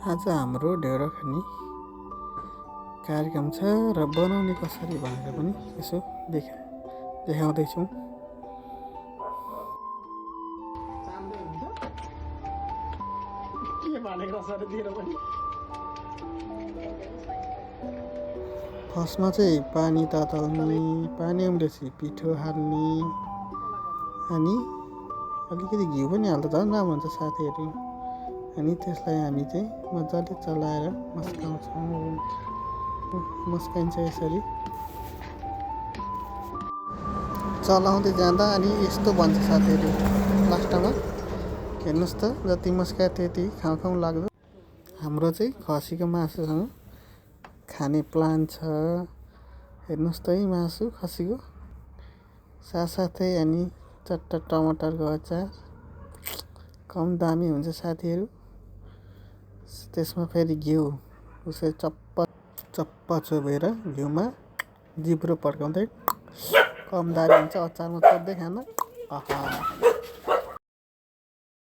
आज हाम्रो ढेँडो खाने कार्यक्रम छ र बनाउने कसरी भनेर पनि यसो देखाउँदैछौँ। फर्स्टमा चाहिँ पानी तताउने, पानी उम्लेपछि पिठो हाल्ने अनि अलिकति घिउ पनि हाल्दा झन् राम्रो हुन्छ साथीहरू। अनि त्यसलाई हामी चाहिँ मजाले चलाएर मस्काइन्छ यसरी चलाउँदै जाँदा। अनि यस्तो भन्छ साथीहरू लास्टमा, हेर्नुहोस् त जति मस्कायो त्यति खाउँ लाग्दो। हाम्रो चाहिँ खसीको मासुसँग खाने प्लान छ। हेर्नुहोस् त है मासु खसीको, साथसाथै अनि चट्टा टमाटरको अचार, कम दामी हुन्छ साथीहरू। त्यसमा फेरि घिउ उसै चप्प चोबेर घिउमा जिब्रो पड्काउँदै कम दामी हुन्छ अचारमा चोप्दै खान। आहा